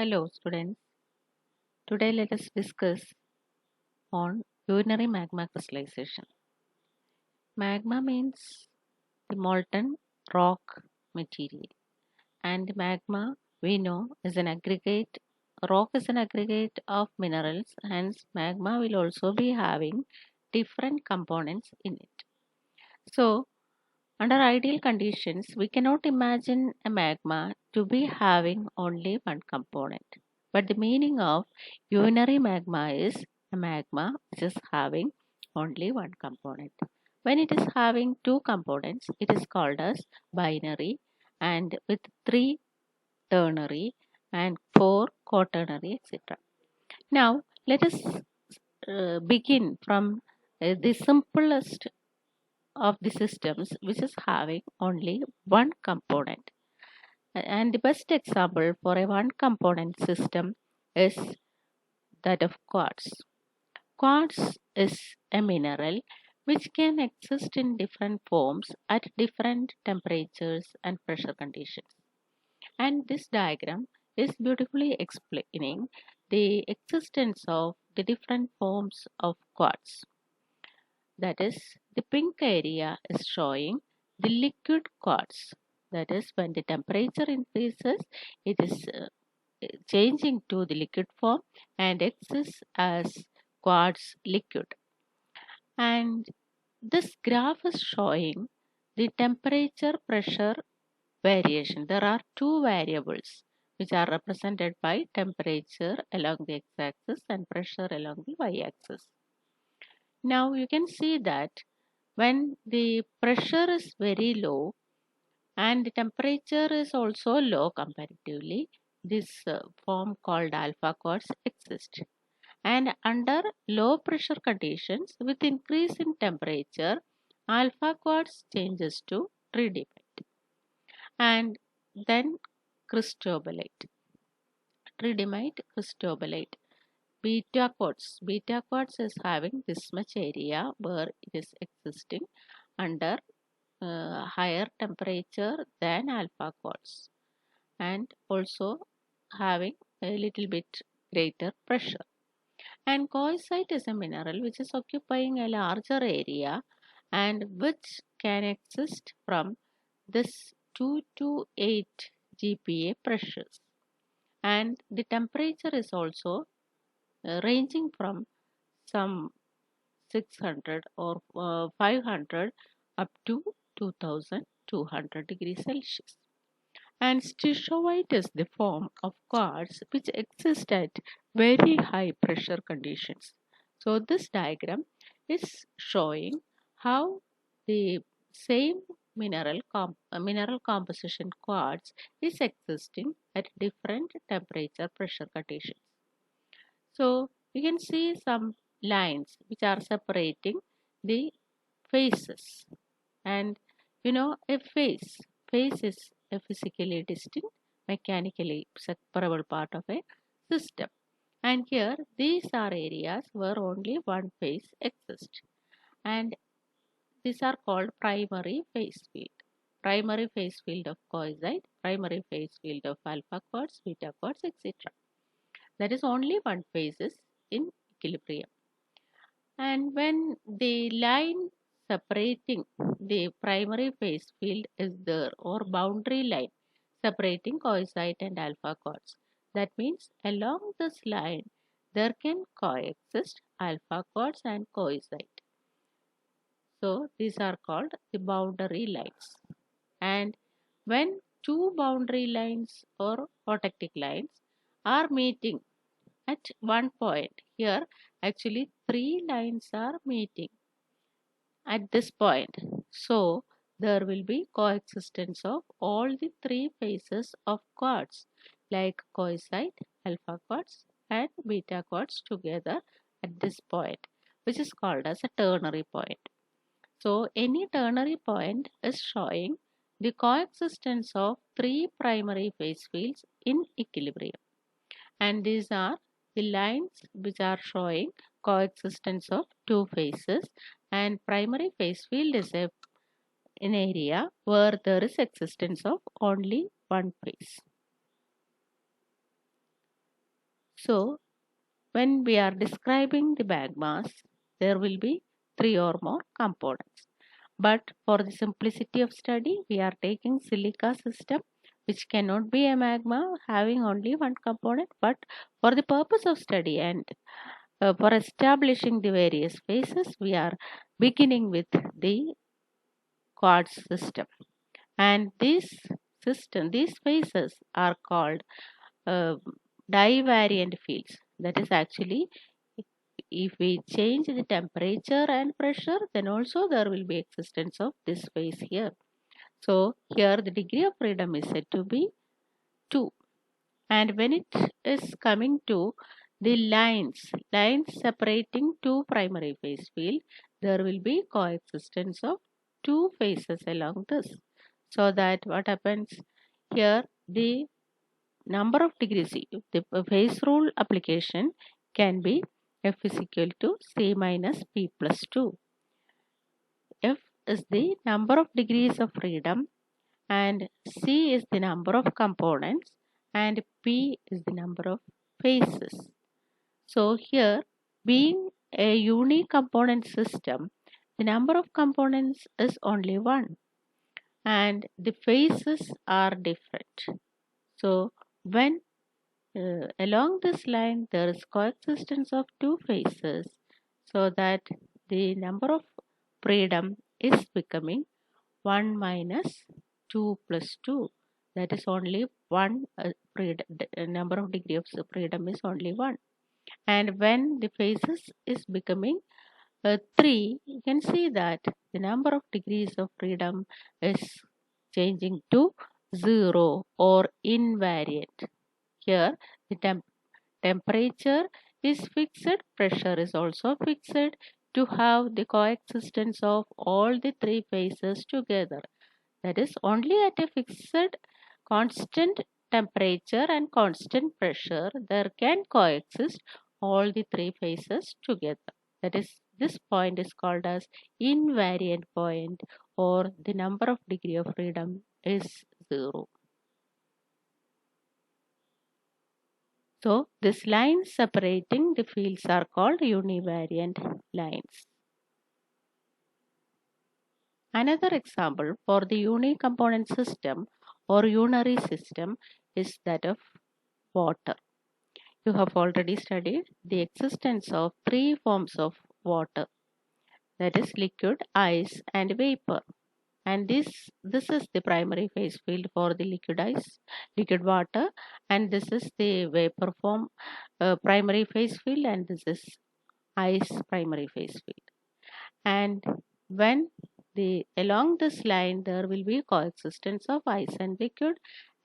Hello students, today let us discuss on urinary magma crystallization. Magma means the molten rock material, and magma we know is an aggregate, rock is an aggregate of minerals, hence magma will also be having different components in it. So under ideal conditions, we cannot imagine a magma to be having only one component. But the meaning of unary magma is a magma which is having only one component. When it is having two components, it is called as binary, and with three ternary and four quaternary, etc. Now, let us begin from the simplest of the systems which is having only one component. And the best example for a one component system is that of quartz. Quartz is a mineral which can exist in different forms at different temperatures and pressure conditions. And this diagram is beautifully explaining the existence of the different forms of quartz. That is, the pink area is showing the liquid quartz. That is, when the temperature increases, it is changing to the liquid form and exists as quartz liquid. And this graph is showing the temperature pressure variation. There are two variables which are represented by temperature along the x-axis and pressure along the y-axis. Now you can see that when the pressure is very low and the temperature is also low comparatively, this form called alpha quartz exists. And under low pressure conditions with increase in temperature, alpha quartz changes to tridymite and then cristobalite. Tridymite, cristobalite. Beta quartz. Beta quartz is having this much area where it is existing under higher temperature than alpha quartz and also having a little bit greater pressure. And coesite is a mineral which is occupying a larger area and which can exist from this 2 to 8 GPa pressures. And the temperature is also ranging from some 600 or 500 up to 2200 degrees Celsius. And stishovite is the form of quartz which exists at very high pressure conditions. So this diagram is showing how the same mineral composition quartz is existing at different temperature pressure conditions. So you can see some lines which are separating the faces. And a face is a physically distinct, mechanically separable part of a system. And here these are areas where only one phase exists. And these are called primary phase field. Primary phase field of coesite, primary phase field of alpha quartz, beta quartz, etc. That is only one phase is in equilibrium. And when the line separating the primary phase field is there or boundary line separating coesite and alpha quartz, that means along this line there can coexist alpha quartz and coesite. So these are called the boundary lines. And when two boundary lines or protective lines are meeting at one point, here actually three lines are meeting at this point. So there will be coexistence of all the three phases of quartz like coesite, alpha quartz and beta quartz together at this point, which is called as a ternary point. So any ternary point is showing the coexistence of three primary phase fields in equilibrium. And these are the lines which are showing coexistence of two phases, and primary phase field is an area where there is existence of only one phase. So when we are describing the magmas, there will be 3 or more components. But for the simplicity of study, we are taking silica system, which cannot be a magma having only one component. But for the purpose of study and for establishing the various phases, we are beginning with the quartz system. And these phases are called uh, divariant fields. That is actually, if we change the temperature and pressure, then also there will be existence of this phase here. So here the degree of freedom is said to be 2. And when it is coming to the lines separating two primary phase field, there will be coexistence of two phases along this. So that what happens here, the number of degrees, the phase rule application can be F is equal to C minus P plus 2. F is the number of degrees of freedom and C is the number of components and P is the number of phases. So here, being a unique component system, the number of components is only 1 and the phases are different. So when along this line there is coexistence of two phases, so that the number of freedom is becoming 1 minus 2 plus 2. That is only 1 number of degree of freedom is only 1. And when the phases is becoming 3, you can see that the number of degrees of freedom is changing to 0 or invariant. Here the temperature is fixed, pressure is also fixed to have the coexistence of all the 3 phases together. That is, only at a fixed constant temperature and constant pressure there can coexist all the 3 phases together. That is, this point is called as invariant point, or the number of degree of freedom is 0. So these lines separating the fields are called univariant lines. Another example for the unicomponent system or unary system is that of water. You have already studied the existence of 3 forms of water, that is liquid, ice and vapor. And this is the primary phase field for the liquid water, and this is the vapor form primary phase field, and this is ice primary phase field. And when along this line there will be coexistence of ice and liquid,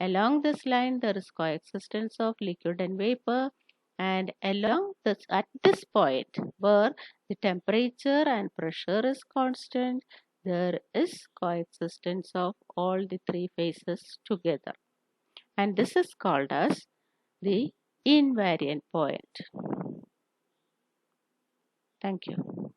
along this line there is coexistence of liquid and vapor, and along this, at this point where the temperature and pressure is constant, there is coexistence of all the 3 phases together, and this is called as the invariant point. Thank you.